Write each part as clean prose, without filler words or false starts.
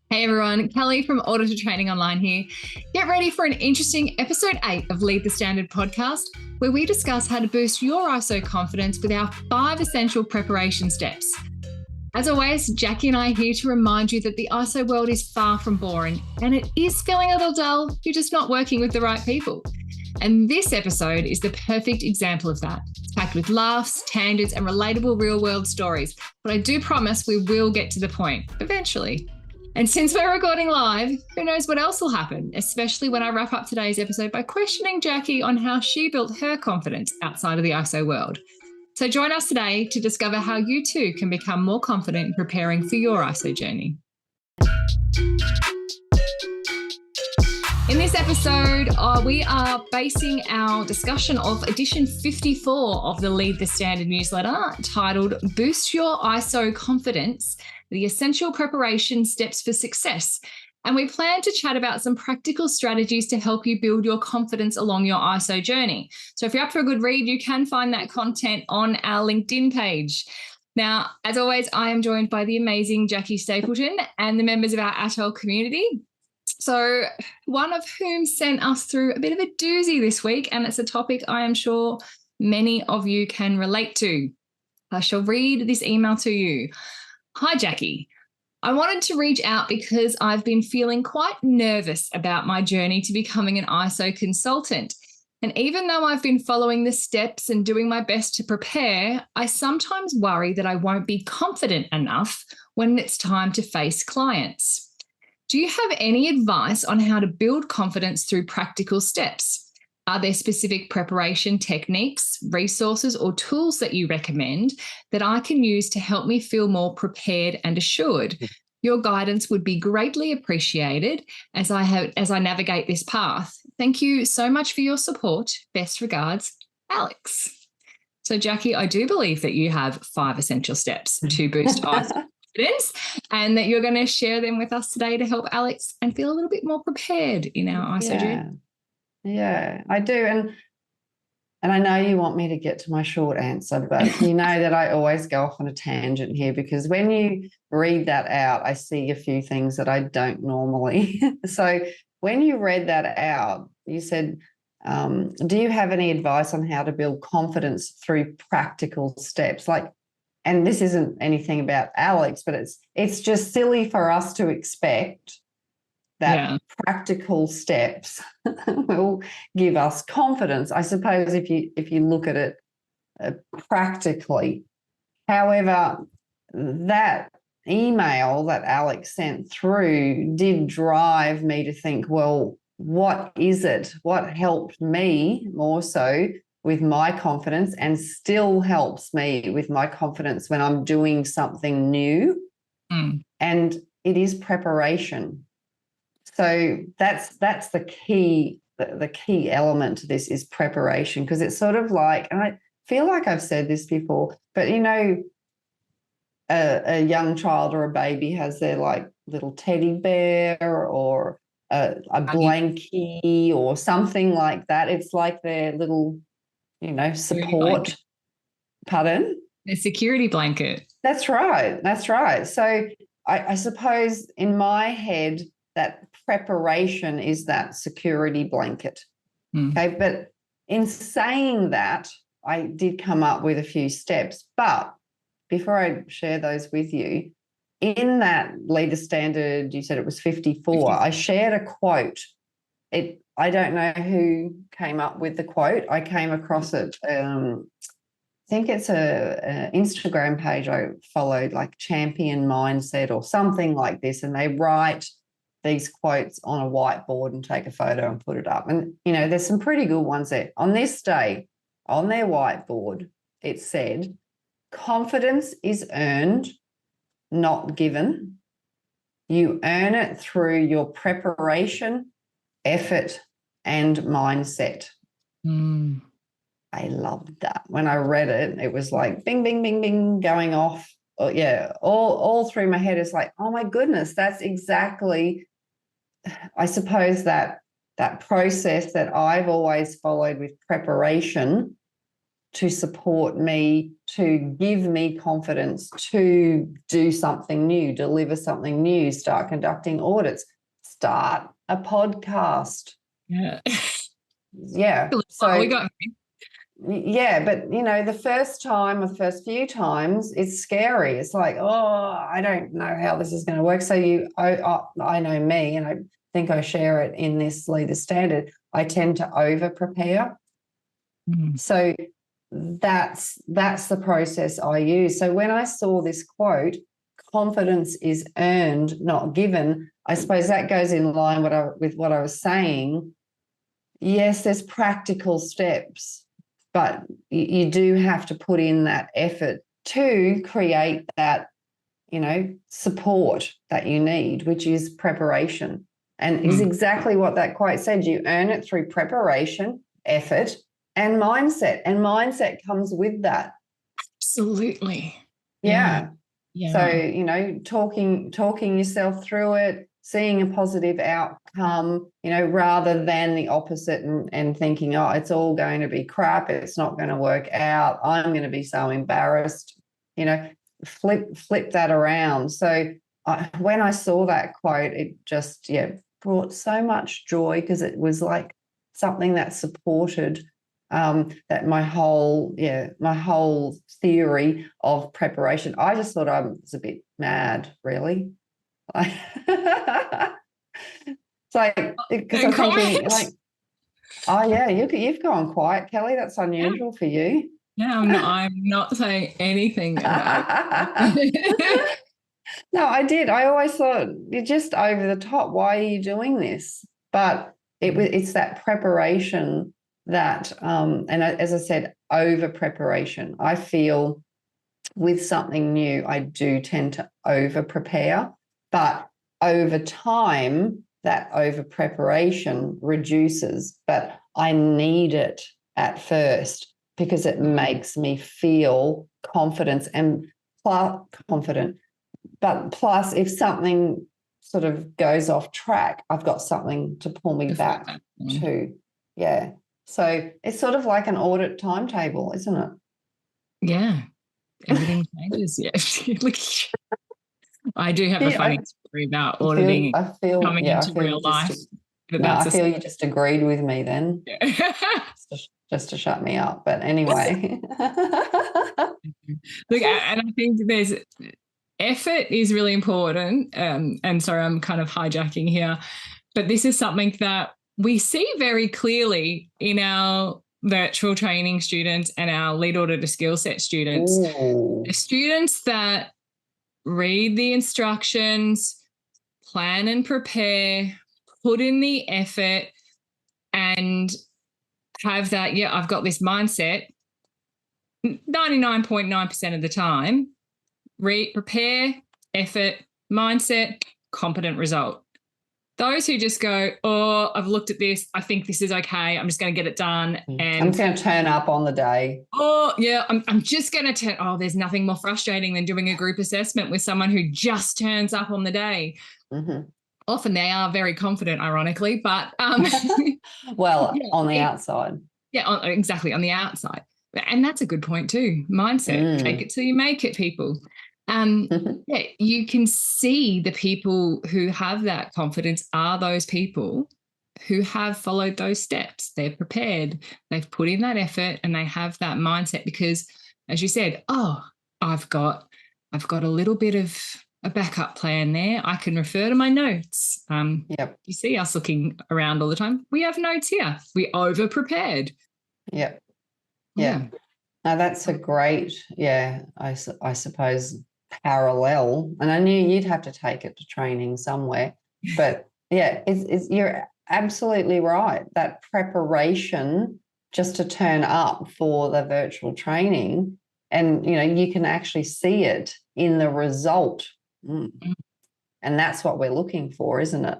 Hey everyone, Kelly from Auditor Training Online here. Get ready for an interesting episode 8 of Lead the Standard podcast, where we discuss how to boost your ISO confidence with our 5 essential preparation steps. As always, Jackie and I are here to remind you that the ISO world is far from boring and it is feeling a little dull. You're just not working with the right people. And this episode is the perfect example of that. It's packed with laughs, tangents, and relatable real-world stories. But I do promise we will get to the point eventually. And since we're recording live, who knows what else will happen, especially when I wrap up today's episode by questioning Jackie on how she built her confidence outside of the ISO world. So join us today to discover how you too can become more confident in preparing for your ISO journey. In this episode, we are basing our discussion of edition 54 of the Lead the Standard newsletter titled Boost Your ISO Confidence, the Essential Preparation Steps for Success. And we plan to chat about some practical strategies to help you build your confidence along your ISO journey. So if you're up for a good read, you can find that content on our LinkedIn page. Now, as always, I am joined by the amazing Jackie Stapleton and the members of our ATOL community. So one of whom sent us through a bit of a doozy this week, and it's a topic I am sure many of you can relate to. I shall read this email to you. Hi, Jackie. I wanted to reach out because I've been feeling quite nervous about my journey to becoming an ISO consultant. And even though I've been following the steps and doing my best to prepare, I sometimes worry that I won't be confident enough when it's time to face clients. Do you have any advice on how to build confidence through practical steps? Are there specific preparation techniques, resources, or tools that you recommend that I can use to help me feel more prepared and assured? Your guidance would be greatly appreciated as I navigate this path. Thank you so much for your support. Best regards, Alex. So, Jackie, I do believe that you have 5 essential steps to boost ISO confidence, and that you're going to share them with us today to help Alex and feel a little bit more prepared in our ISO journey. Yeah, I do. And I know you want me to get to my short answer, but you know that I always go off on a tangent here, because when you read that out, I see a few things that I don't normally. So when you read that out, you said, do you have any advice on how to build confidence through practical steps? And this isn't anything about Alex, but it's just silly for us to expect that practical steps will give us confidence, I suppose, if you look at it practically. However, that email that Alex sent through did drive me to think, well, what is it? What helped me more so with my confidence and still helps me with my confidence when I'm doing something new? And it is preparation. So that's the key element to this is preparation, because it's sort of like, and I feel like I've said this before, but you know, a young child or a baby has their like little teddy bear or a blankie or something like that. It's like their little, you know, support. Pardon? A security blanket. That's right. So I suppose in my head, that preparation is that security blanket. Okay. But in saying that, I did come up with a few steps. But before I share those with you, in that Lead the Standard, you said it was 54, I shared a quote. I don't know who came up with the quote. I came across it. I think it's an Instagram page I followed, like Champion Mindset or something like this, and they write these quotes on a whiteboard and take a photo and put it up. And, you know, there's some pretty good ones there. On this day, on their whiteboard, it said, confidence is earned, not given. You earn it through your preparation, effort, and mindset. I loved that. When I read it, it was like bing, bing, bing, bing going off. Oh, yeah, all through my head. It's like, oh my goodness, that's exactly, I suppose, that process that I've always followed with preparation to support me, to give me confidence to do something new, deliver something new, start conducting audits, start a podcast. Yeah. Yeah. So we got. Yeah, but the first time or the first few times, it's scary. It's like, oh, I don't know how this is going to work. So I know me, and I think I share it in this Leader Standard. I tend to over prepare. So that's the process I use. So when I saw this quote, confidence is earned, not given, I suppose that goes in line with what I was saying. Yes, there's practical steps, but you do have to put in that effort to create that, support that you need, which is preparation. And is exactly what that quote said. You earn it through preparation, effort, and mindset. And mindset comes with that. Absolutely. Yeah. Yeah. So, talking yourself through it, seeing a positive outcome, rather than the opposite and thinking, oh, it's all going to be crap. It's not going to work out. I'm going to be so embarrassed, flip that around. So when I saw that quote, it just, brought so much joy, because it was like something that supported that my whole theory of preparation. I just thought I was a bit mad, really. It's like, because I'm thinking, like, oh yeah, you've gone quiet, Kelly. That's unusual for you. Yeah, I'm not saying anything about it. No, I did. I always thought you're just over the top. Why are you doing this? But it's that preparation that, and as I said, over preparation. I feel with something new, I do tend to over prepare, but over time, that over preparation reduces. But I need it at first, because it makes me feel confident. But plus, if something sort of goes off track, I've got something to pull me back to. Yeah. So it's sort of like an audit timetable, isn't it? Yeah. Everything changes. Yeah. I do have a funny story about auditing coming into real life. I feel you just agreed with me then. Yeah. just to shut me up. But anyway. Look, and I think there's effort is really important. And sorry, I'm kind of hijacking here, but this is something that we see very clearly in our virtual training students and our lead auditor skill set students. Ooh. The students that read the instructions, plan and prepare, put in the effort, and have that, I've got this mindset 99.9% of the time. Prepare, effort, mindset, competent result. Those who just go, oh, I've looked at this, I think this is okay, I'm just going to get it done. And I'm going to turn up on the day. Oh, yeah, I'm just going to there's nothing more frustrating than doing a group assessment with someone who just turns up on the day. Mm-hmm. Often they are very confident, ironically, but well, on the outside. Yeah, exactly, on the outside. And that's a good point too. Mindset, take it till you make it, people. Yeah, you can see the people who have that confidence are those people who have followed those steps. They're prepared, they've put in that effort, and they have that mindset because, as you said, I've got a little bit of a backup plan there. I can refer to my notes. Yep. You see us looking around all the time. We have notes here. We over prepared. Yep. Yeah. Now that's a great, I suppose, parallel. And I knew you'd have to take it to training somewhere. But you're absolutely right. That preparation just to turn up for the virtual training, and you can actually see it in the result. And that's what we're looking for, isn't it?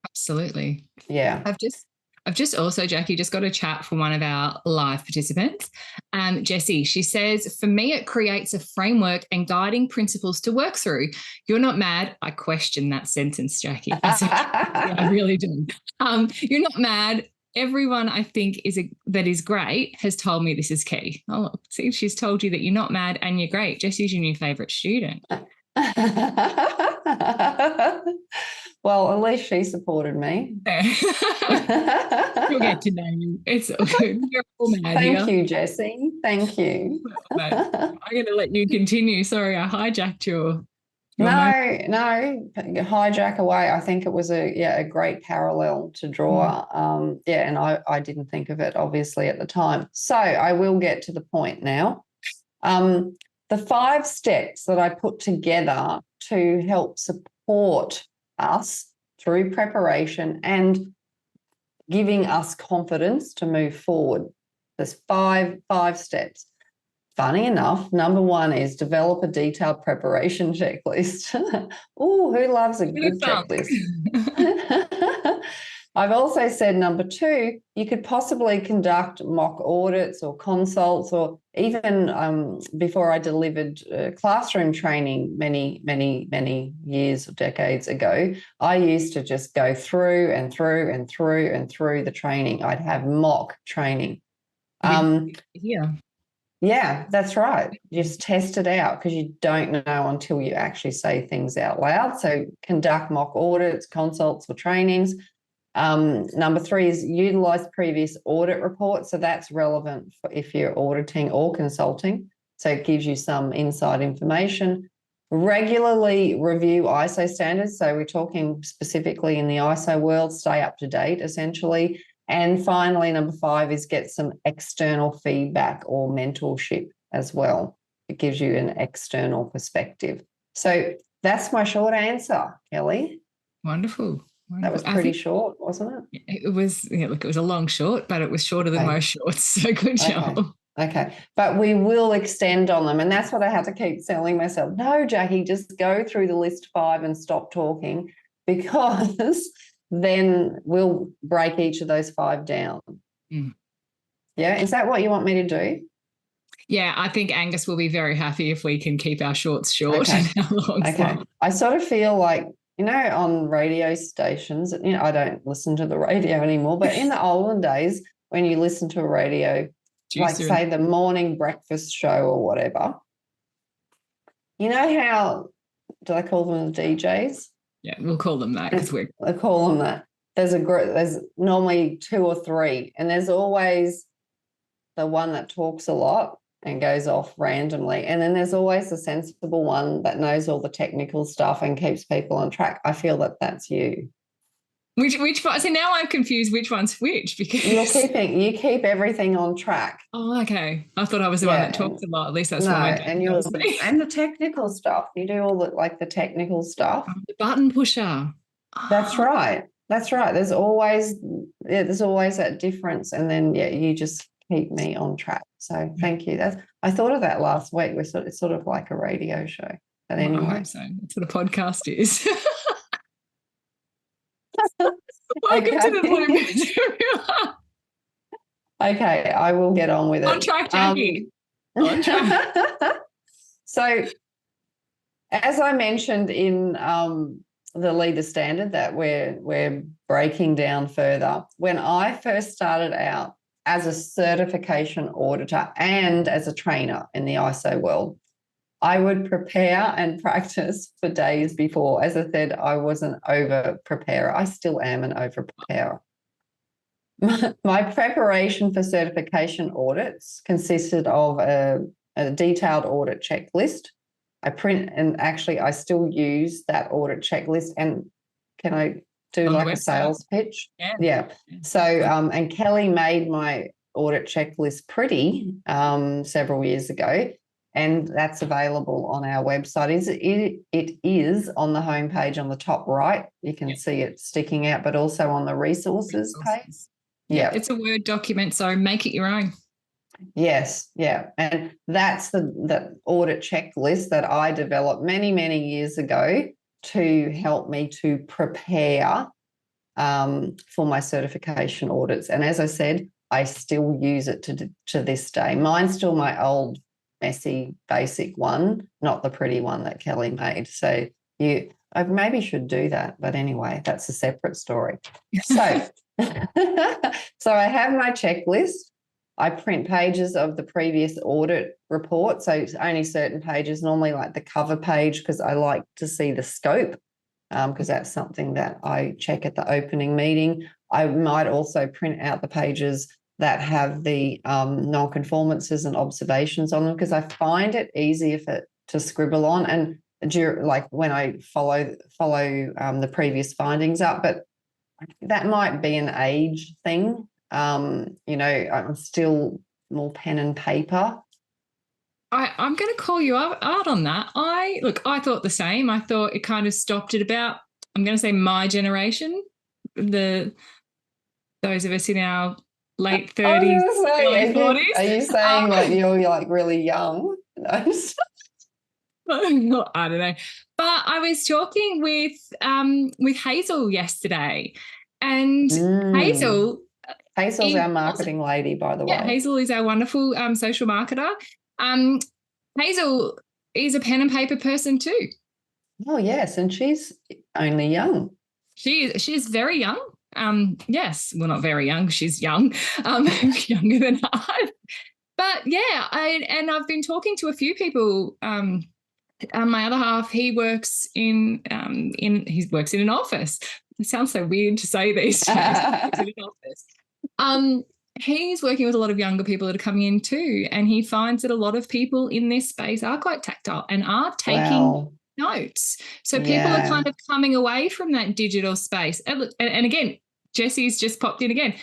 Absolutely. Yeah. I've just also, Jackie, just got a chat from one of our live participants, Jessie. She says, for me, it creates a framework and guiding principles to work through. You're not mad. I question that sentence, Jackie. I really do. You're not mad. everyone I think that is great has told me this is key. Oh, see, she's told you that you're not mad and you're great. Jessie's your new favourite student. Well, at least she supported me. You'll get to know you. It's all good. You're all mad Thank here. you, Jessie. Thank you. I'm going to let you continue. Sorry, I hijacked your No, hijack away. I think it was a great parallel to draw. And I didn't think of it obviously at the time. So I will get to the point now. The 5 steps that I put together to help support us through preparation and giving us confidence to move forward. There's five steps. Funny enough, number 1 is develop a detailed preparation checklist. Oh, who loves a good checklist? I've also said number 2, you could possibly conduct mock audits or consults, or even before I delivered classroom training many years or decades ago, I used to just go through and through and through and through the training. I'd have mock training. Yeah, that's right. Just test it out because you don't know until you actually say things out loud. So conduct mock audits, consults or trainings. Number 3 is utilize previous audit reports. So that's relevant for if you're auditing or consulting. So it gives you some inside information. Regularly review ISO standards. So we're talking specifically in the ISO world, stay up to date essentially. And finally, number 5 is get some external feedback or mentorship as well. It gives you an external perspective. So that's my short answer, Kelly. Wonderful. That was pretty short, wasn't it? It was, look, it was a long short, but it was shorter than most shorts. So good job. Okay. But we will extend on them. And that's what I have to keep telling myself. No, Jackie, just go through the list 5 and stop talking, because then we'll break each of those 5 down. Yeah. Is that what you want me to do? Yeah, I think Angus will be very happy if we can keep our shorts short and our longs long. I sort of feel like, on radio stations, I don't listen to the radio anymore, but in the olden days, when you listen to a radio, like say the morning breakfast show or whatever, how, do I call them the DJs? Yeah, we'll call them that because I call them that. There's normally 2 or 3, and there's always the one that talks a lot and goes off randomly. And then there's always the sensible one that knows all the technical stuff and keeps people on track. I feel that that's you. Which one? So now I'm confused which one's which, because you keep everything on track. Oh, okay. I thought I was the one that talks a lot. At least that's what my dad tells me. And the technical stuff. You do all the technical stuff. The button pusher. That's right. That's right. There's always that difference. And then you just keep me on track. So thank you. I thought of that last week. It's sort of like a radio show. But anyway. I hope so. That's what a podcast is. Welcome to the Blue Material. Okay, I will get on with it. On track, Jackie. On track. So, as I mentioned in the leader standard that we're breaking down further, when I first started out as a certification auditor and as a trainer in the ISO world, I would prepare and practice for days before. As I said, I was an over-preparer. I still am an over-preparer. My preparation for certification audits consisted of a detailed audit checklist. I still use that audit checklist. And can I do like a sales pitch? Yeah. So, and Kelly made my audit checklist pretty several years ago. And that's available on our website. It is on the homepage on the top right. You can see it sticking out, but also on the resources page. Yeah. It's a Word document, so make it your own. Yes, yeah. And that's the audit checklist that I developed many years ago to help me to prepare for my certification audits. And as I said, I still use it to this day. Mine's still my old messy basic one, not the pretty one that Kelly made. So I maybe should do that, but anyway, that's a separate story. So So I have my checklist. I print pages of the previous audit report. So it's only certain pages, normally like the cover page, because I like to see the scope, because that's something that I check at the opening meeting. I might also print out the pages that have the non-conformances and observations on them, because I find it easier to scribble on, and like when I follow the previous findings up. But that might be an age thing. I'm still more pen and paper. I'm going to call you out on that. I thought the same. I thought it kind of stopped at about, I'm going to say my generation, those of us in our late 30s, early 40s. Are you saying like you're like really young? I don't know. But I was talking with Hazel yesterday, and Hazel's our marketing lady, by the way. Yeah, Hazel is our wonderful social marketer. Hazel is a pen and paper person too. Oh yes, and she's only young. She is very young. Yes, well, not very young. She's young, younger than I. But yeah, I've been talking to a few people. My other half, he works in an office. It sounds so weird to say these days. He's in an office. He's working with a lot of younger people that are coming in too, and he finds that a lot of people in this space are quite tactile and are taking notes. So people are kind of coming away from that digital space. And again, Jessie's just popped in again.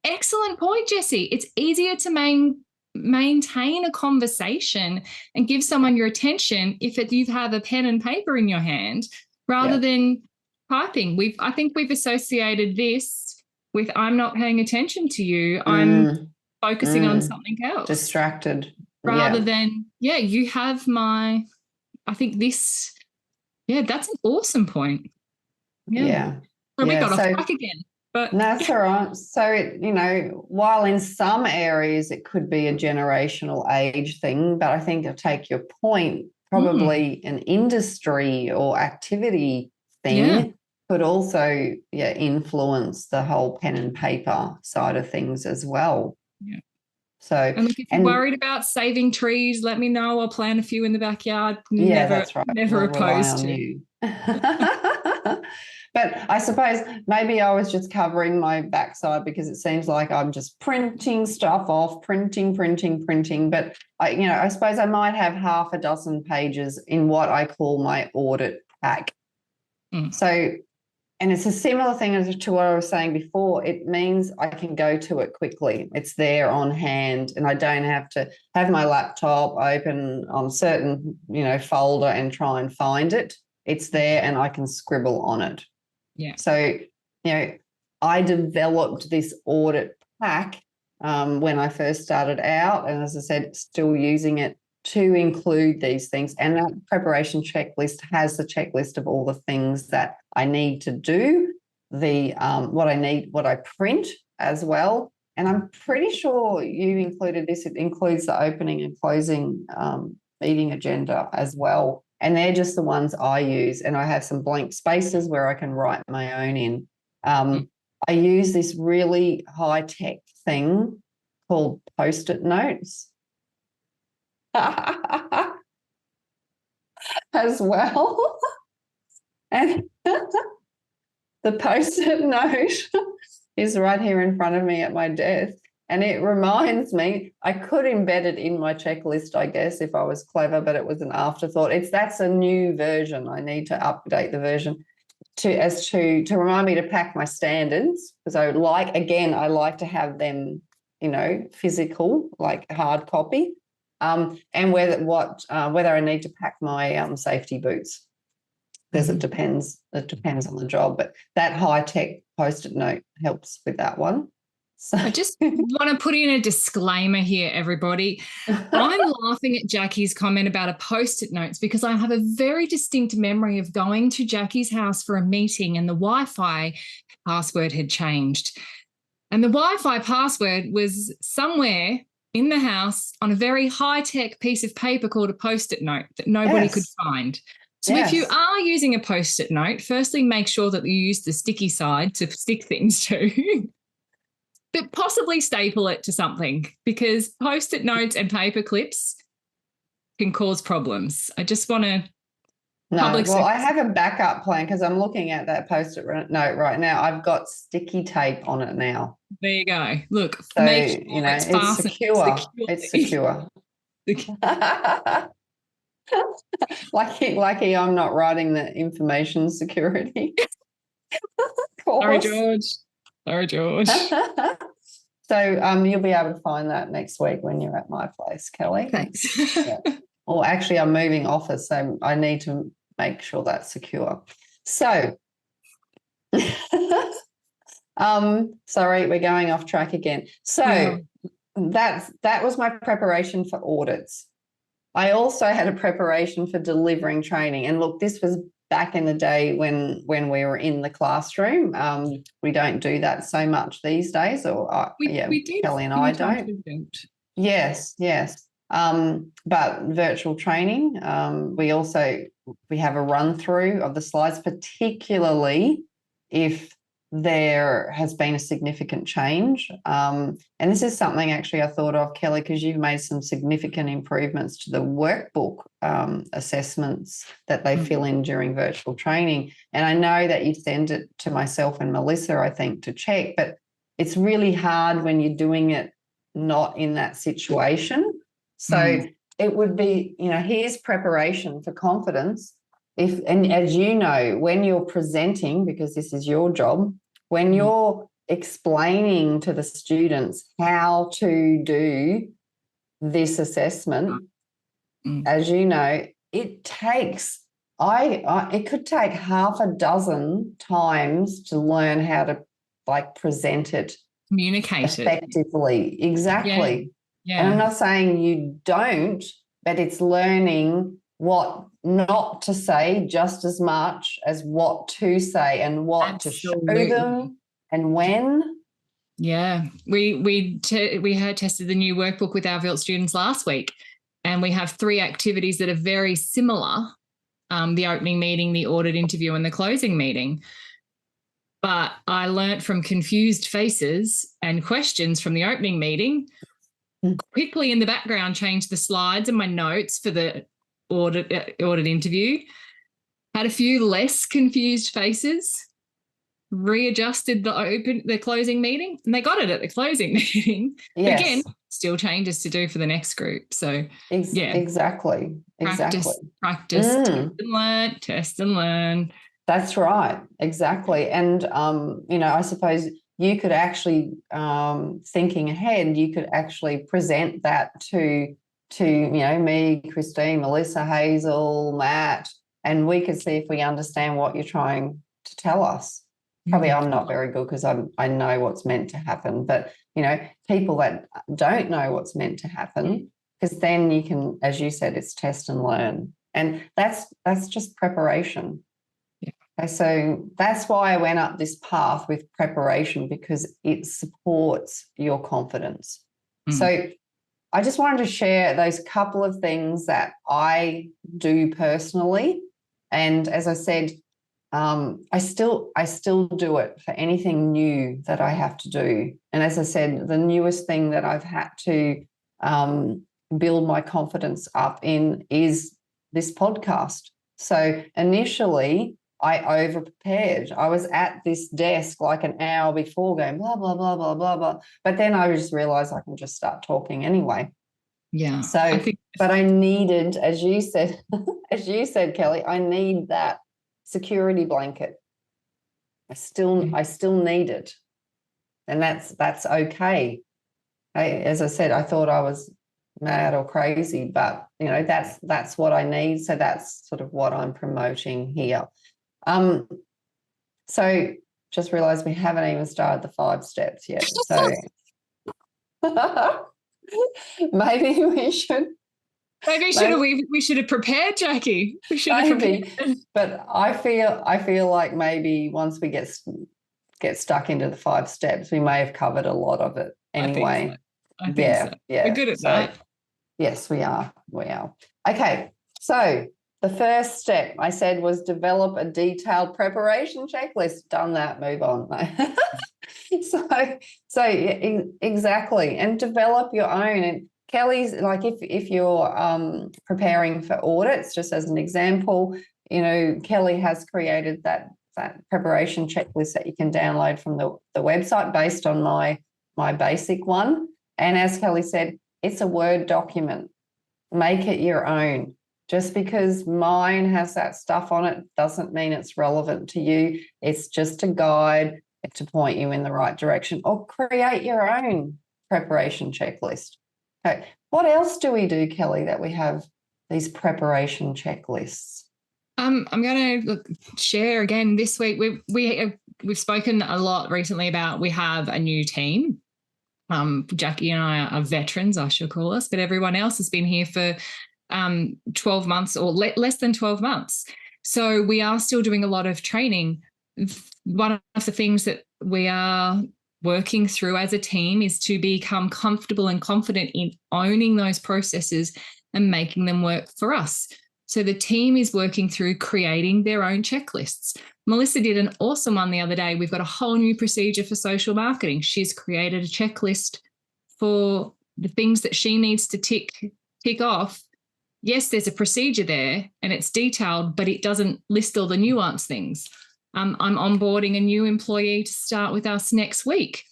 Excellent point, Jessie. It's easier to maintain a conversation and give someone your attention if you have a pen and paper in your hand rather than typing. I think we've associated this with I'm not paying attention to you. I'm focusing on something else. Distracted. Rather than, you have I think this, that's an awesome point. Yeah. So we got off track again. But that's all right. So, while in some areas it could be a generational age thing, but I think to take your point, probably an industry or activity thing could also influence the whole pen and paper side of things as well. Yeah. So, and look, if you're worried about saving trees, let me know. I'll plant a few in the backyard. That's right. Never opposed to you. But I suppose maybe I was just covering my backside because it seems like I'm just printing stuff off, printing. But I suppose I might have half a dozen pages in what I call my audit pack. So, and it's a similar thing as to what I was saying before. It means I can go to it quickly. It's there on hand, and I don't have to have my laptop open on certain, folder and try and find it. It's there and I can scribble on it. Yeah. So, I developed this audit pack when I first started out, and as I said, still using it to include these things. And that preparation checklist has the checklist of all the things that I need to do, what I print as well. And I'm pretty sure you included this. It includes the opening and closing meeting agenda as well. And they're just the ones I use. And I have some blank spaces where I can write my own in. I use this really high-tech thing called Post-it notes as well. And the Post-it note is right here in front of me at my desk. And it reminds me, I could embed it in my checklist, I guess, if I was clever, but it was an afterthought. That's a new version. I need to update the version to remind me to pack my standards, because I like to have them, physical, like hard copy, and whether I need to pack my safety boots, because it depends on the job. But that high-tech Post-it note helps with that one. So. I just want to put in a disclaimer here, everybody. I'm laughing at Jackie's comment about a Post-it notes because I have a very distinct memory of going to Jackie's house for a meeting and the Wi-Fi password had changed. And the Wi-Fi password was somewhere in the house on a very high-tech piece of paper called a Post-it note that nobody could find. So if you Yes. are using a Post-it note, firstly, make sure that you use the sticky side to stick things to, but possibly staple it to something, because Post-it notes and paper clips can cause problems. I just want to No, well, I have a backup plan because I'm looking at that Post-it note right now. I've got sticky tape on it now. There you go. Look, So, make sure it's fastened secure. securely. It's secure. Lucky I'm not writing the information security Sorry, course. George. Sorry, George. So you'll be able to find that next week when you're at my place, Kelly. Thanks. Yeah. Well, actually, I'm moving office, so I need to make sure that's secure. So, sorry, we're going off track again. So that was my preparation for audits. I also had a preparation for delivering training. And look, this was back in the day when we were in the classroom. We don't do that so much these days, or we did. Kelly and I don't. Yes. But virtual training, we have a run through of the slides, particularly if there has been a significant change. And this is something actually I thought of, Kelly, because you've made some significant improvements to the workbook assessments that they fill in during virtual training. And I know that you send it to myself and Melissa, I think, to check, but it's really hard when you're doing it not in that situation. So it would be, here's preparation for confidence. And as you know, when you're presenting, because this is your job, when you're explaining to the students how to do this assessment, as you know, it takes, it could take half a dozen times to learn how to present it. Communicate effectively. Exactly. Yeah. And I'm not saying you don't, but it's learning what not to say just as much as what to say and what to show them and when. Yeah, we had tested the new workbook with our VILT students last week, and we have 3 activities that are very similar: the opening meeting, the audit interview, and the closing meeting. But I learnt from confused faces and questions from the opening meeting. Quickly in the background, changed the slides and my notes for the audit interview. Had a few less confused faces. Readjusted the closing meeting, and they got it at the closing meeting. Yes. But again, still changes to do for the next group. So exactly. Practice, test and learn. That's right. Exactly. And I suppose you could actually, thinking ahead, you could actually present that to me, Christine, Melissa, Hazel, Matt, and we could see if we understand what you're trying to tell us. Probably I'm not very good because I know what's meant to happen, but people that don't know what's meant to happen, because then you can, as you said, it's test and learn, and that's just preparation. Okay, so that's why I went up this path with preparation, because it supports your confidence. So I just wanted to share those couple of things that I do personally, and as I said, I still do it for anything new that I have to do. And as I said, the newest thing that I've had to build my confidence up in is this podcast. So initially, I over-prepared. I was at this desk like an hour before going blah, blah, blah, blah, blah, blah. But then I just realized I can just start talking anyway. Yeah. So, but I needed, as you said, Kelly, I need that security blanket. I still need it, and that's okay. As I said, I thought I was mad or crazy, but that's what I need. So that's sort of what I'm promoting here. So just realized we haven't even started the 5 steps yet. So maybe we should. We should have prepared, Jackie. We should have prepared. But I feel like maybe once we get stuck into the 5 steps, we may have covered a lot of it anyway. I think so. Yeah. We're good at that. Yes, we are. We are. Okay. So The first step I said was develop a detailed preparation checklist. Done that, move on. Exactly, and develop your own. And Kelly's like, if you're preparing for audits, just as an example, Kelly has created that preparation checklist that you can download from the website based on my basic one. And as Kelly said, it's a Word document. Make it your own. Just because mine has that stuff on it doesn't mean it's relevant to you. It's just a guide to point you in the right direction, or create your own preparation checklist. Okay. What else do we do, Kelly, that we have these preparation checklists? I'm going to share again this week. We've spoken a lot recently about we have a new team. Jackie and I are veterans, I shall call us, but everyone else has been here for 12 months or less than 12 months. So we are still doing a lot of training. One of the things that we are working through as a team is to become comfortable and confident in owning those processes and making them work for us. So the team is working through creating their own checklists. Melissa did an awesome one the other day. We've got a whole new procedure for social marketing. She's created a checklist for the things that she needs to tick off. Yes, there's a procedure there and it's detailed, but it doesn't list all the nuanced things. I'm onboarding a new employee to start with us next week.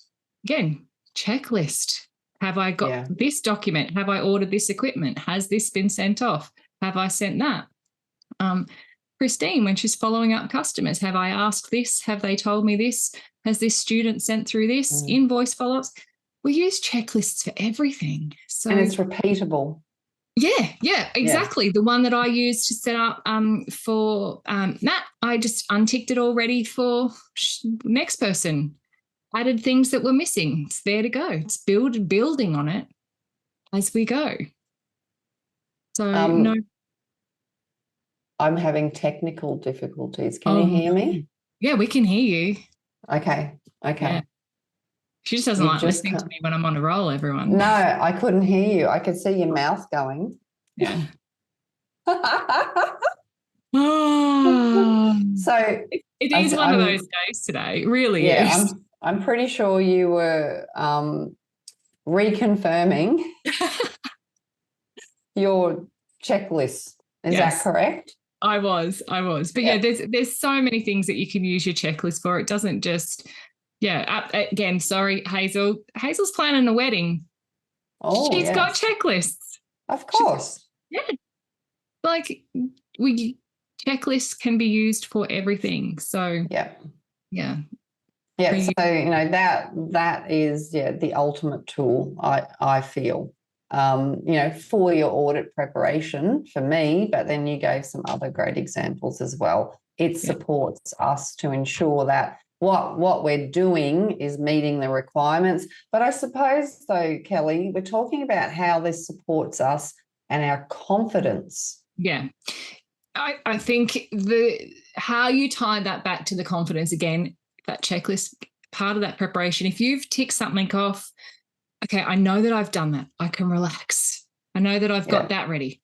Again, checklist. Have I got this document? Have I ordered this equipment? Has this been sent off? Have I sent that? Christine, when she's following up customers, have I asked this? Have they told me this? Has this student sent through this? Invoice follow-ups. We use checklists for everything. And it's repeatable. Yeah, exactly. Yeah. The one that I used to set up for Matt, I just unticked it already for next person. Added things that were missing. It's there to go. It's building on it as we go. So no. I'm having technical difficulties. Can you hear me? Yeah, we can hear you. Okay. Yeah. She just doesn't like listening to me when I'm on a roll, everyone. No, I couldn't hear you. I could see your mouth going. Yeah. So it is one of those days today. It really is. I'm pretty sure you were reconfirming your checklist. Is that correct? I was. But yeah, there's so many things that you can use your checklist for. It doesn't just, again, sorry, Hazel. Hazel's planning a wedding. Oh, she's got checklists. Of course. Like checklists can be used for everything. So yeah. So that is the ultimate tool. I feel. For your audit preparation for me, but then you gave some other great examples as well. It supports us to ensure that what we're doing is meeting the requirements. But I suppose, though, Kelly, we're talking about how this supports us and our confidence. Yeah. I think how you tie that back to the confidence, again, that checklist, part of that preparation, if you've ticked something off, okay, I know that I've done that. I can relax. I know that I've got that ready.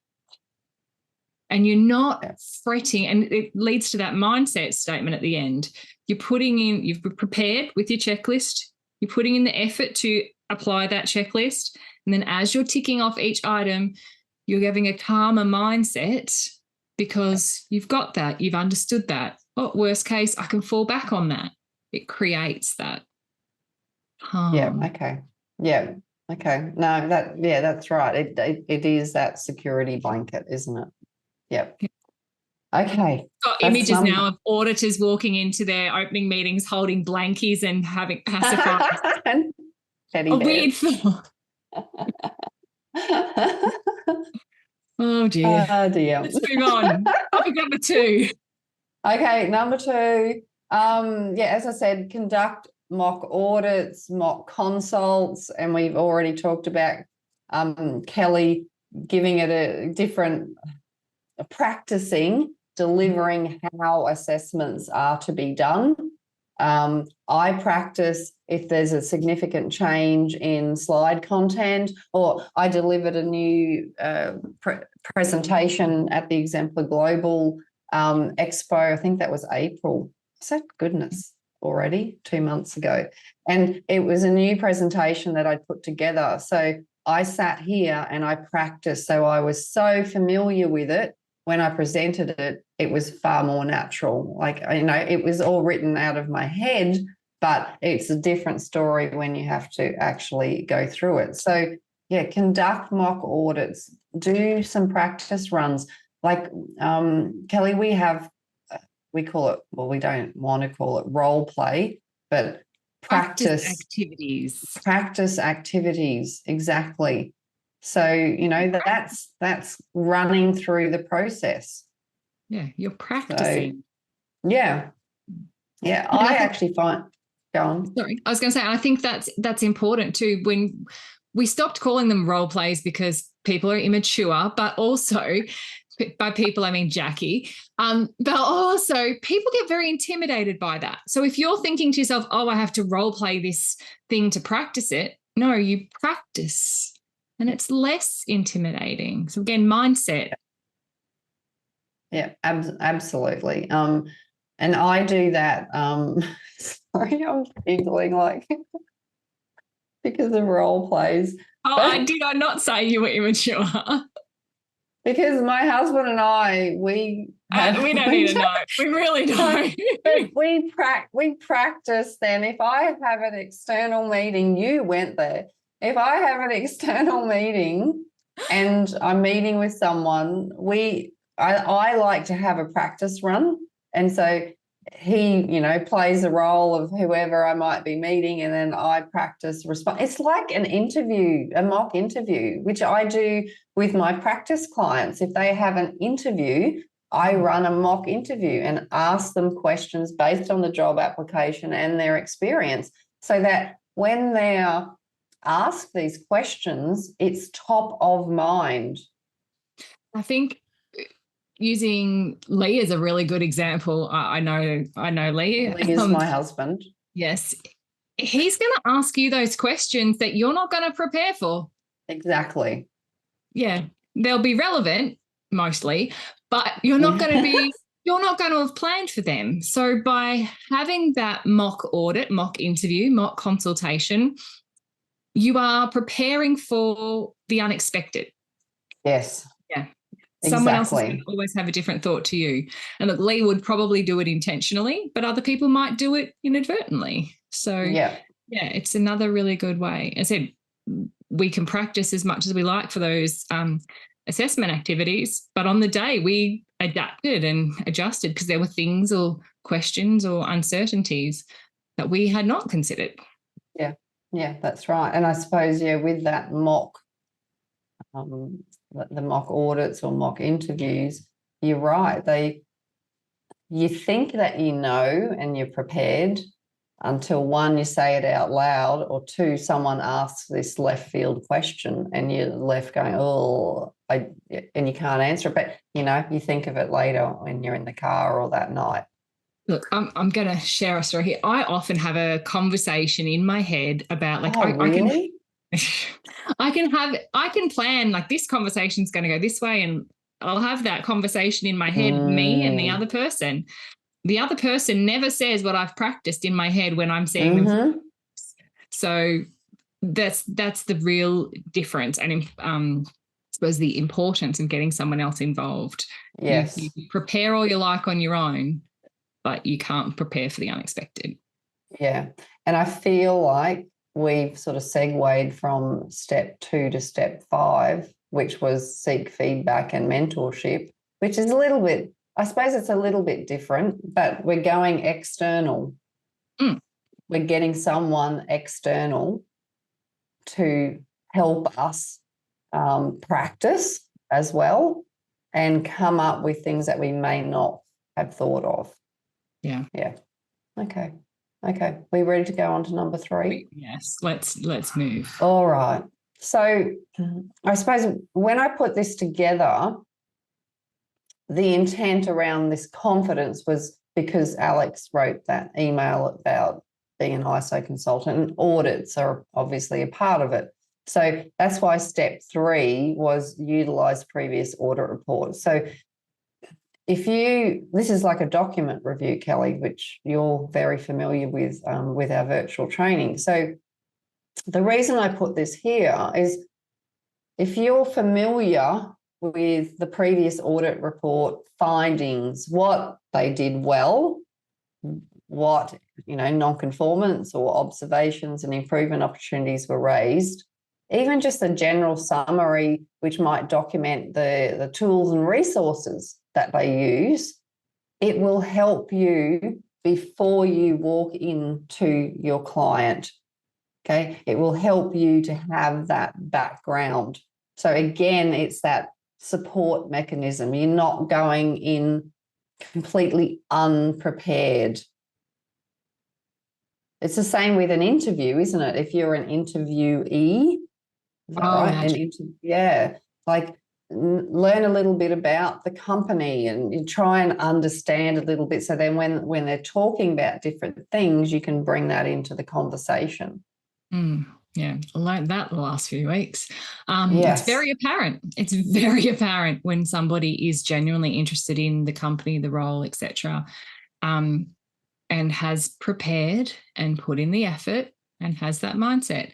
And you're not fretting, and it leads to that mindset statement at the end. You've prepared with your checklist, you're putting in the effort to apply that checklist, and then as you're ticking off each item, you're having a calmer mindset because you've got that, you've understood that. Oh, worst case, I can fall back on that. It creates that calm. Okay. No, that's right. It is that security blanket, isn't it? Yep. Okay. Got images now of auditors walking into their opening meetings holding blankies and having pacifiers. A weird thought. Oh dear. Let's move on. Topic number 2. Okay, number 2. As I said, conduct mock audits, mock consults, and we've already talked about Kelly giving it a different practicing, delivering how assessments are to be done. I practice if there's a significant change in slide content, or I delivered a new presentation at the Exemplar Global Expo. I think that was April. So goodness, already 2 months ago. And it was a new presentation that I put together. So I sat here and I practiced. So I was so familiar with it. When I presented it, it was far more natural. Like, it was all written out of my head, but it's a different story when you have to actually go through it. So, yeah, conduct mock audits, do some practice runs. Like, Kelly, we call it, well, we don't want to call it role play, but practice activities, exactly. So, that's running through the process. Yeah, you're practicing. So, yeah. I actually find, go on. Sorry, I was going to say, I think that's important too. When we stopped calling them role plays because people are immature, but also, by people I mean Jackie, but also people get very intimidated by that. So if you're thinking to yourself, oh, I have to role play this thing to practice it, no, you practice. And it's less intimidating. So again, mindset. Yeah, absolutely. And I do that. Sorry, I'm giggling like because of role plays. Oh, did I not say you were immature? Because my husband and I, we don't need to know. We really don't. But we practice then. If I have an external meeting, you went there. If I have an external meeting and I'm meeting with someone, I like to have a practice run. And so he, plays the role of whoever I might be meeting, and then I practice response. It's like an interview, a mock interview, which I do with my practice clients. If they have an interview, I run a mock interview and ask them questions based on the job application and their experience, so that when they're asked these questions, it's top of mind. I think using Lee as a really good example. I know Lee. Lee is my husband. Yes. He's going to ask you those questions that you're not going to prepare for. Exactly. Yeah. They'll be relevant mostly, but you're not going to have planned for them. So by having that mock audit, mock interview, mock consultation, you are preparing for the unexpected. Yes. Yeah. Someone else is going to always have a different thought to you. And look, Lee would probably do it intentionally, but other people might do it inadvertently. So, yeah, it's another really good way. As I said, we can practice as much as we like for those assessment activities, but on the day we adapted and adjusted because there were things or questions or uncertainties that we had not considered. Yeah, that's right. And I suppose, with that mock, the mock audits or mock interviews, you're right. You think that you know and you're prepared until, one, you say it out loud, or two, someone asks this left field question and you're left going, and you can't answer it. But, you think of it later when you're in the car or that night. Look, I'm going to share a story here. I often have a conversation in my head about really? I can plan like this conversation's going to go this way, and I'll have that conversation in my head, me and the other person. The other person never says what I've practiced in my head when I'm seeing them. So that's the real difference, and I suppose the importance in getting someone else involved. Yes, you prepare all you like on your own, but you can't prepare for the unexpected. Yeah, and I feel like we've sort of segued from step 2 to step 5, which was seek feedback and mentorship, which is a little bit, I suppose it's a little bit different, but we're going external. We're getting someone external to help us practice as well and come up with things that we may not have thought of. Yeah. Okay. We ready to go on to number 3? Yes, let's move. All right. So I suppose when I put this together, the intent around this confidence was because Alex wrote that email about being an ISO consultant, and audits are obviously a part of it. So that's why step 3 was utilize previous audit reports. So this is like a document review, Kelly, which you're very familiar with our virtual training. So the reason I put this here is if you're familiar with the previous audit report findings, what they did well, what, non-conformance or observations and improvement opportunities were raised, even just a general summary, which might document the tools and resources that they use, it will help you before you walk into your client. Okay, it will help you to have that background. So again, it's that support mechanism. You're not going in completely unprepared. It's the same with an interview, isn't it? If you're an interviewee, is that right? Like learn a little bit about the company and you try and understand a little bit. So then when they're talking about different things, you can bring that into the conversation. Yeah, I learned that the last few weeks. Yes. It's very apparent. It's very apparent when somebody is genuinely interested in the company, the role, etc., and has prepared and put in the effort and has that mindset.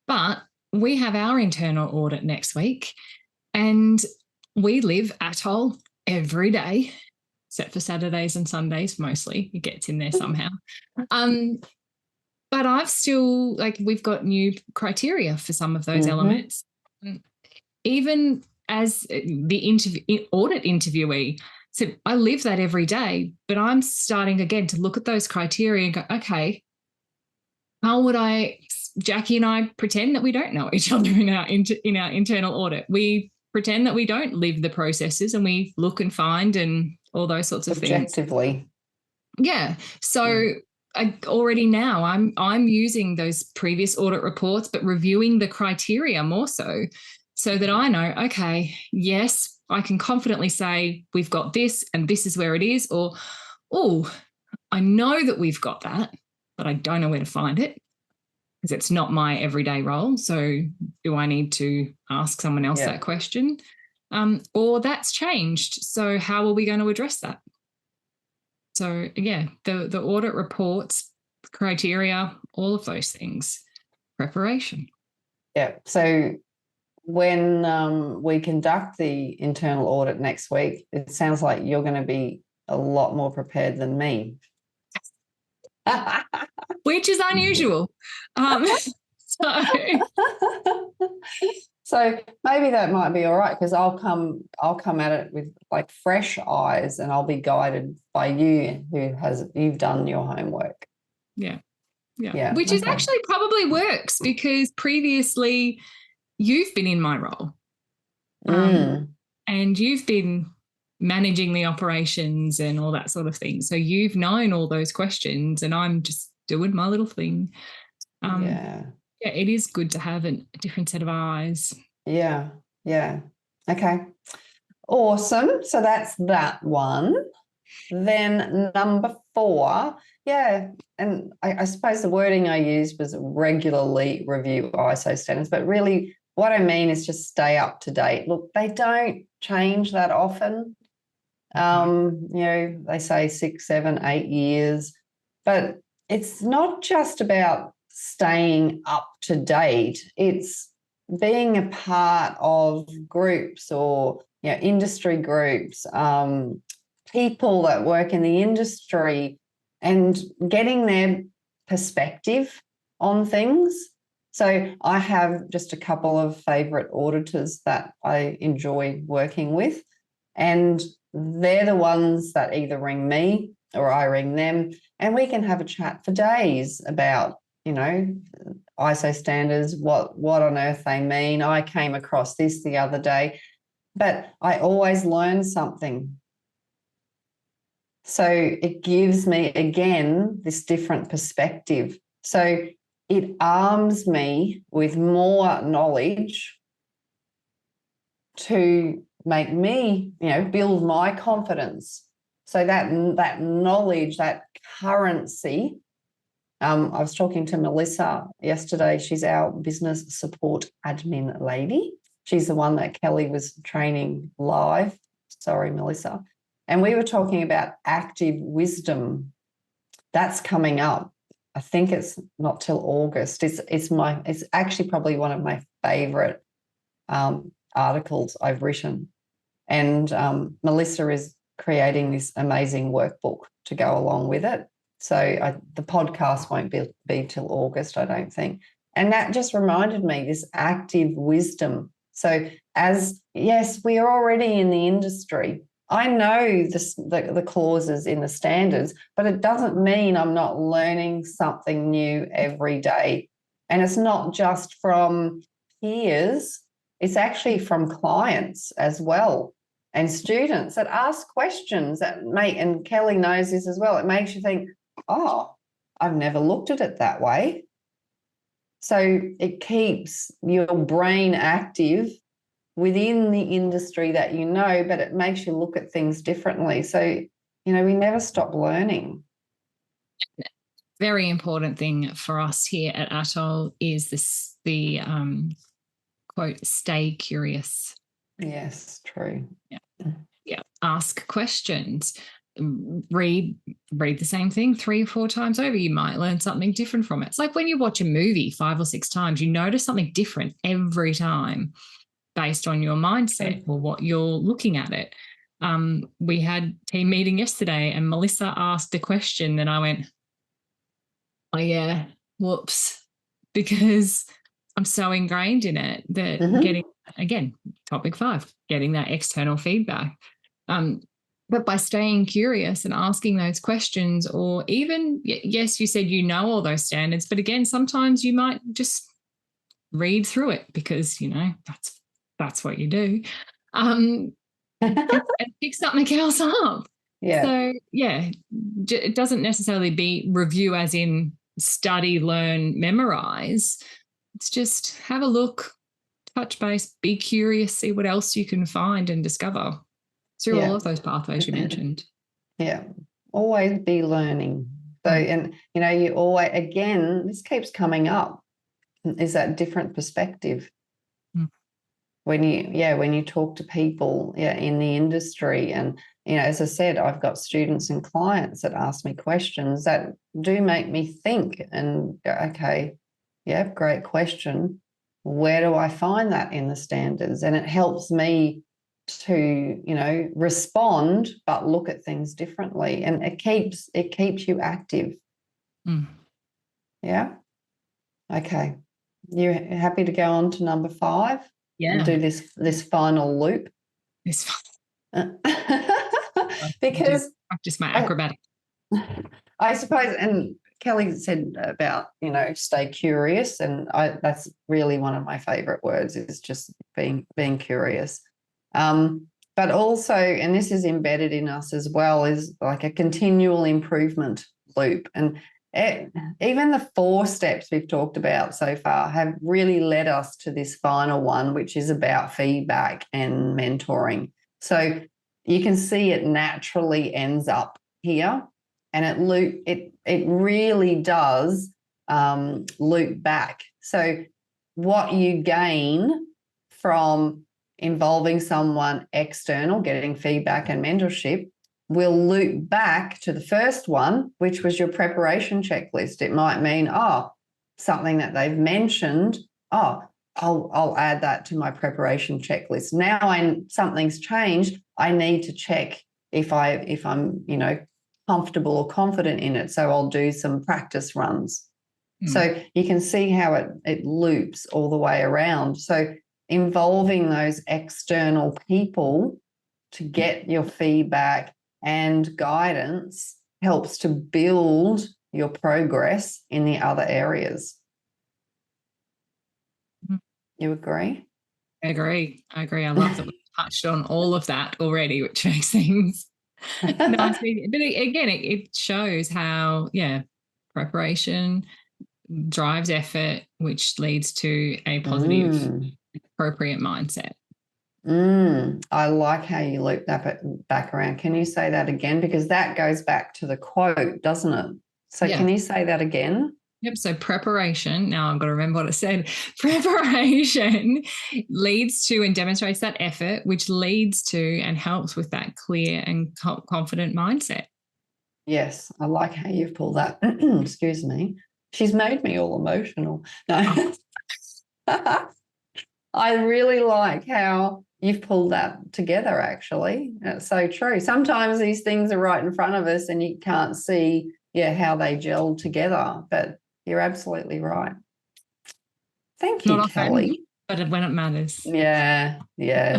But we have our internal audit next week, and we live ATOL every day, except for Saturdays and Sundays. Mostly, it gets in there somehow. But I've still, we've got new criteria for some of those elements. Even as the audit interviewee, so I live that every day, but I'm starting again to look at those criteria and go, okay, how would Jackie and I pretend that we don't know each other in our internal audit. We pretend that we don't live the processes and we look and find and all those sorts of things. Objectively. Yeah. So already now I'm using those previous audit reports, but reviewing the criteria more so that I know, okay, yes, I can confidently say we've got this and this is where it is, or, oh, I know that we've got that, but I don't know where to find it because it's not my everyday role. So do I need to ask someone else that question? Or that's changed. So how are we going to address that? So, the audit reports, criteria, all of those things, preparation. Yeah. So when we conduct the internal audit next week, it sounds like you're going to be a lot more prepared than me. Which is unusual. So maybe that might be all right because I'll come at it with fresh eyes and I'll be guided by you you've done your homework. Yeah. Which is actually probably works because previously you've been in my role. And you've been managing the operations and all that sort of thing. So you've known all those questions and I'm just doing my little thing. Yeah, it is good to have a different set of eyes. Yeah. Okay. Awesome. So that's that one. Then number 4, and I suppose the wording I used was regularly review ISO standards, but really what I mean is just stay up to date. Look, they don't change that often. They say 6, 7, 8 years, but it's not just about staying up to date. It's being a part of groups or industry groups, people that work in the industry and getting their perspective on things. So I have just a couple of favourite auditors that I enjoy working with, and they're the ones that either ring me or I ring them, and we can have a chat for days about, ISO standards, what on earth they mean. I came across this the other day, but I always learn something. So it gives me, again, this different perspective. So it arms me with more knowledge to make me, build my confidence. So that knowledge, that currency. I was talking to Melissa yesterday. She's our business support admin lady. She's the one that Kelly was training live. Sorry, Melissa. And we were talking about active wisdom. That's coming up. I think it's not till August. It's actually probably one of my favorite articles I've written. And Melissa is creating this amazing workbook to go along with it. So the podcast won't be till August, I don't think. And that just reminded me, this active wisdom. So yes, we are already in the industry. I know the clauses in the standards, but it doesn't mean I'm not learning something new every day. And it's not just from peers, it's actually from clients as well, and students that ask questions and Kelly knows this as well. It makes you think, oh, I've never looked at it that way. So it keeps your brain active within the industry that you know, but it makes you look at things differently. So, we never stop learning. Very important thing for us here at ATOL is the quote, stay curious. Yes, true. Yeah. Ask questions. Read the same thing 3 or 4 times over. You might learn something different from it. It's like when you watch a movie 5 or 6 times, you notice something different every time based on your mindset or what you're looking at it. We had team meeting yesterday and Melissa asked a question and I went, oh yeah, whoops, because I'm so ingrained in it that getting, again, topic 5, getting that external feedback. But by staying curious and asking those questions, or even, yes, you said all those standards, but again, sometimes you might just read through it because, that's what you do, and pick something else up. Yeah. So, it doesn't necessarily be review as in study, learn, memorize. It's just have a look, touch base, be curious, see what else you can find and discover through all of those pathways you mentioned. Yeah, always be learning. So, and, you always, again, this keeps coming up, is that different perspective. When you talk to people in the industry, and as I said, I've got students and clients that ask me questions that do make me think and go, okay, great question, where do I find that in the standards? And it helps me to respond but look at things differently, and it keeps you active. Okay, you happy to go on to number 5? And do this final loop. Because practice my acrobatic. I suppose, and Kelly said about stay curious, and that's really one of my favorite words, is just being curious. But also, and this is embedded in us as well, is like a continual improvement loop. And even the 4 steps we've talked about so far have really led us to this final one, which is about feedback and mentoring. So you can see it naturally ends up here, and it really does loop back. So what you gain from involving someone external, getting feedback and mentorship, will loop back to the first one, which was your preparation checklist. It might mean, something that they've mentioned, I'll add that to my preparation checklist. Now something's changed, I need to check if I'm comfortable or confident in it. So I'll do some practice runs. So you can see how it loops all the way around. So involving those external people to get your feedback and guidance helps to build your progress in the other areas. You agree? I agree. I love that we touched on all of that already, which makes things nice. But again, it shows how, preparation drives effort, which leads to a positive, appropriate mindset. I like how you loop that back around. Can you say that again? Because that goes back to the quote, doesn't it? So Yeah. can you say that again? Yep. So preparation, now I've got to remember what it said. Preparation leads to and demonstrates that effort, which leads to and helps with that clear and confident mindset. Yes, I like how you've pulled that. Excuse me. She's made me all emotional. No. I really like how you've pulled that together, actually. It's so true. Sometimes these things are right in front of us and you can't see, how they gel together, but you're absolutely right. Thank you, Not often, Kelly. but when it matters. Yeah,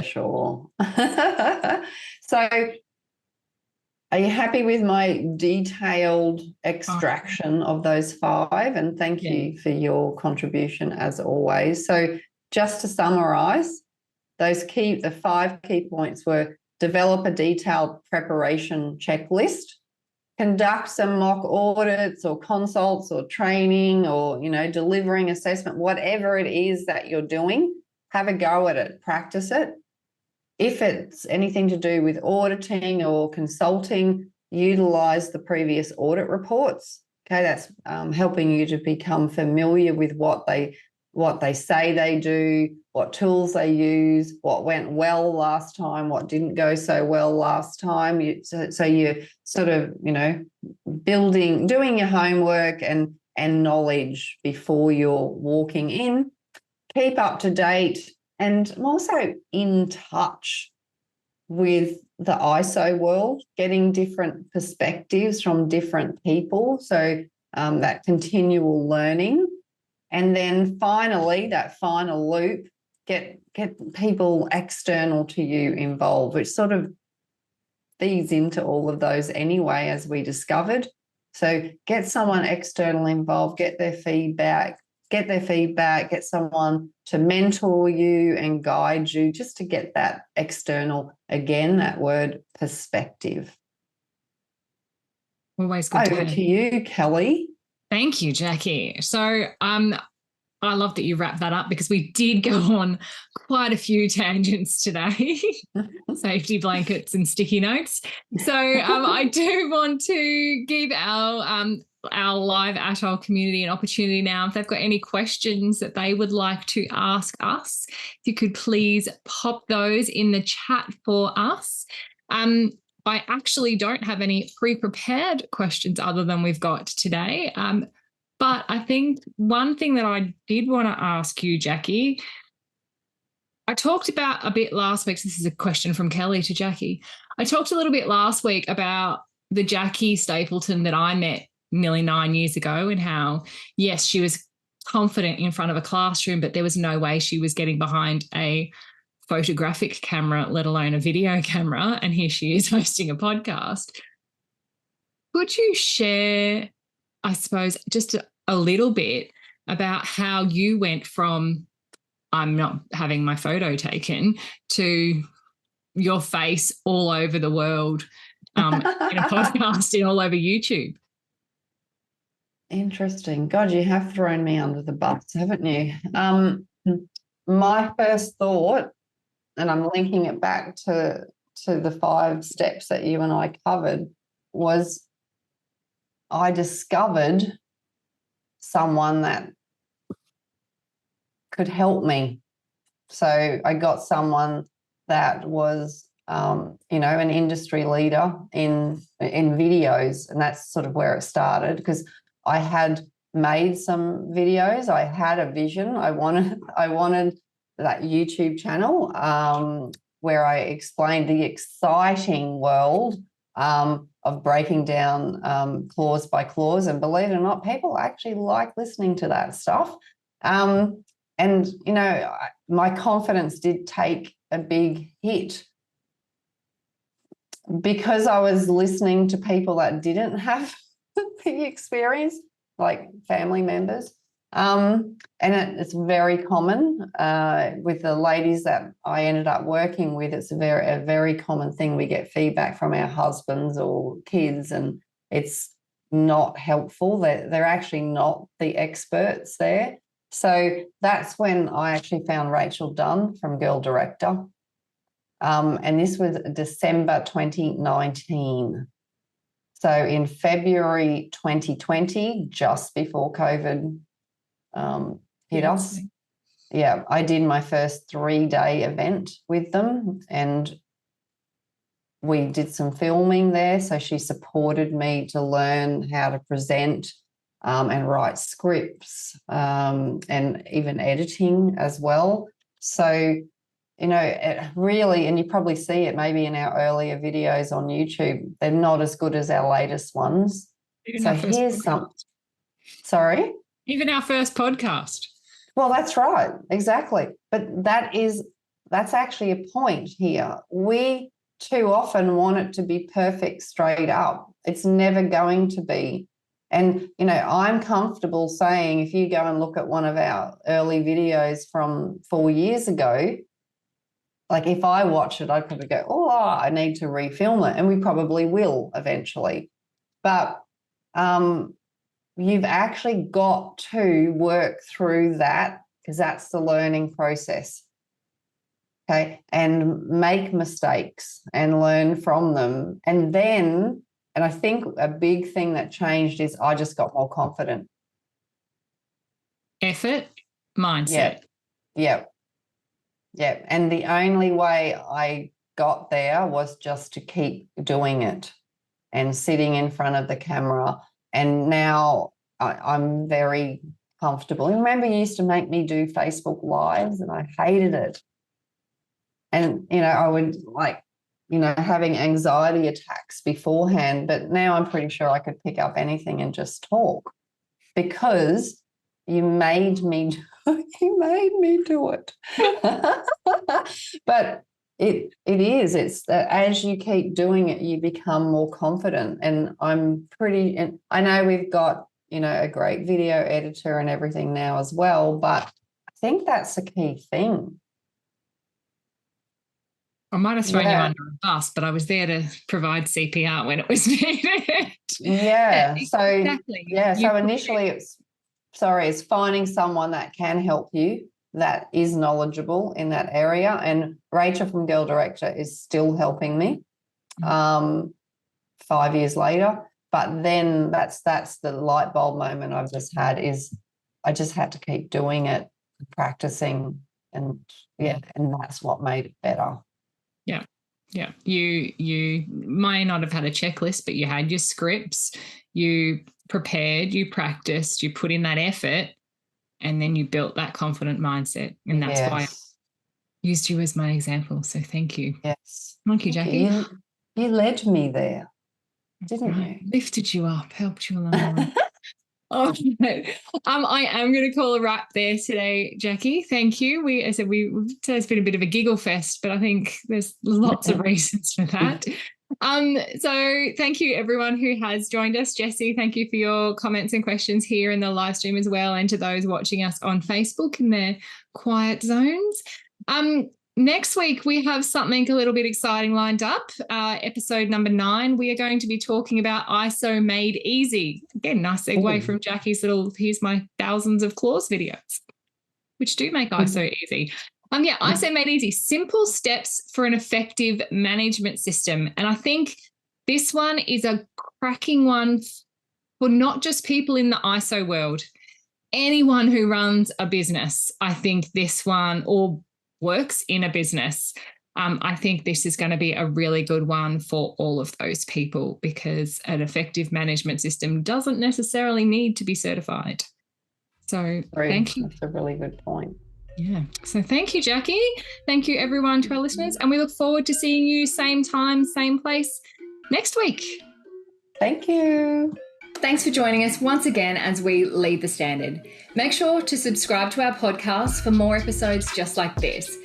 sure. So, are you happy with my detailed extraction of those 5? And thank you for your contribution as always. So, just to summarize, the 5 key points were: develop a detailed preparation checklist, conduct some mock audits or consults or training or, delivering assessment, whatever it is that you're doing, have a go at it, practice it. If it's anything to do with auditing or consulting, utilize the previous audit reports. Okay, that's helping you to become familiar with what they say they do, what tools they use, what went well last time, what didn't go so well last time. So you're sort of, doing your homework and knowledge before you're walking in. Keep up to date and also in touch with the ISO world, getting different perspectives from different people. So that continual learning. And then finally, that final loop, get people external to you involved, which sort of feeds into all of those anyway, as we discovered. So get someone external involved, get feedback, get someone to mentor you and guide you, just to get that external, again, that word perspective. Always good. Over to you, Kelly. Thank you, Jackie. So I love that you wrapped that up, because we did go on quite a few tangents today. Safety blankets and sticky notes. So I do want to give our live ATOL community an opportunity now. If they've got any questions that they would like to ask us, if you could please pop those in the chat for us. I actually don't have any pre-prepared questions other than we've got today. But I think one thing that I did want to ask you, Jackie, I talked about a bit last week. So this is a question from Kelly to Jackie. I talked a little bit last week about the Jackie Stapleton that I met nearly 9 years ago, and how, yes, she was confident in front of a classroom, but there was no way she was getting behind a photographic camera, let alone a video camera. And here she is hosting a podcast. Could you share, I suppose, just a little bit about how you went from I'm not having my photo taken to your face all over the world in a podcast and all over YouTube? Interesting. God, you have thrown me under the bus, haven't you? My first thought, and I'm linking it back to the 5 steps that you and I covered, was I discovered someone that could help me. So I got someone that was, an industry leader in videos, and that's sort of where it started, because I had made some videos. I had a vision. I wanted that YouTube channel where I explained the exciting world of breaking down clause by clause. And believe it or not, people actually like listening to that stuff. And, my confidence did take a big hit because I was listening to people that didn't have the experience, like family members. And it's very common with the ladies that I ended up working with. It's a very common thing. We get feedback from our husbands or kids, and it's not helpful. They're actually not the experts there. So that's when I actually found Rachel Dunn from Girl Director. And this was December 2019. So in February 2020, just before COVID hit us, I did my first 3-day event with them, and we did some filming there. So she supported me to learn how to present and write scripts and even editing as well. So, it really, and you probably see it maybe in our earlier videos on YouTube, they're not as good as our latest ones. Even so our first here's podcast. some. Sorry? Even our first podcast. Well, that's right. Exactly. But that's actually a point here. We too often want it to be perfect straight up. It's never going to be. And, I'm comfortable saying, if you go and look at one of our early videos from 4 years ago, like if I watch it, I'd probably go, oh, I need to refilm it. And we probably will eventually. But you've actually got to work through that, because that's the learning process. Okay. And make mistakes and learn from them. And then, and I think a big thing that changed is I just got more confident. Effort, mindset. Yeah. And the only way I got there was just to keep doing it and sitting in front of the camera. And now I'm very comfortable. You remember, you used to make me do Facebook Lives, and I hated it. And, I would having anxiety attacks beforehand, but now I'm pretty sure I could pick up anything and just talk, because you made me do it. But it's that as you keep doing it, you become more confident. And and I know we've got, a great video editor and everything now as well, but I think that's the key thing. I might have thrown you under a bus, but I was there to provide CPR when it was needed. Yeah. Exactly. So initially it's finding someone that can help you, that is knowledgeable in that area. And Rachel from Girl Director is still helping me 5 years later. But then that's the light bulb moment I've just had, is I just had to keep doing it, practicing, and that's what made it better. Yeah. You may not have had a checklist, but you had your scripts, you prepared, you practiced, you put in that effort, and then you built that confident mindset. And that's why I used you as my example. So thank you. Yes. Thank you, Jackie. You led me there, didn't you? Lifted you up, helped you along the way. Okay. I am going to call a wrap there today, Jackie. Thank you. It's been a bit of a giggle fest, but I think there's lots of reasons for that. So thank you everyone who has joined us. Jessie, thank you for your comments and questions here in the live stream as well, and to those watching us on Facebook in their quiet zones. Next week, we have something a little bit exciting lined up. Episode number 9, we are going to be talking about ISO Made Easy. Again, nice segue from Jackie's little "Here's my thousands of clause" videos, which do make ISO easy. ISO Made Easy, simple steps for an effective management system. And I think this one is a cracking one for not just people in the ISO world. Anyone who runs a business, I think this one, or works in a business, I think this is going to be a really good one for all of those people, because an effective management system doesn't necessarily need to be certified. So thank you. That's a really good point. Yeah. So thank you, Jackie. Thank you, everyone, to our listeners. And we look forward to seeing you same time, same place next week. Thank you. Thanks for joining us once again as we lead the standard. Make sure to subscribe to our podcast for more episodes just like this.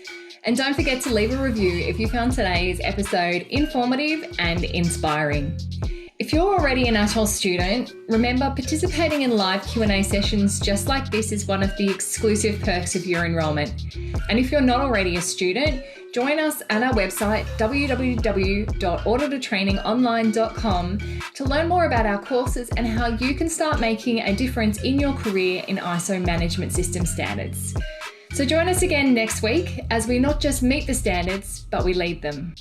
And don't forget to leave a review if you found today's episode informative and inspiring. If you're already an ATOL student, remember, participating in live Q&A sessions just like this is one of the exclusive perks of your enrolment. And if you're not already a student, join us at our website, www.auditortrainingonline.com, to learn more about our courses and how you can start making a difference in your career in ISO management system standards. So join us again next week as we not just meet the standards, but we lead them.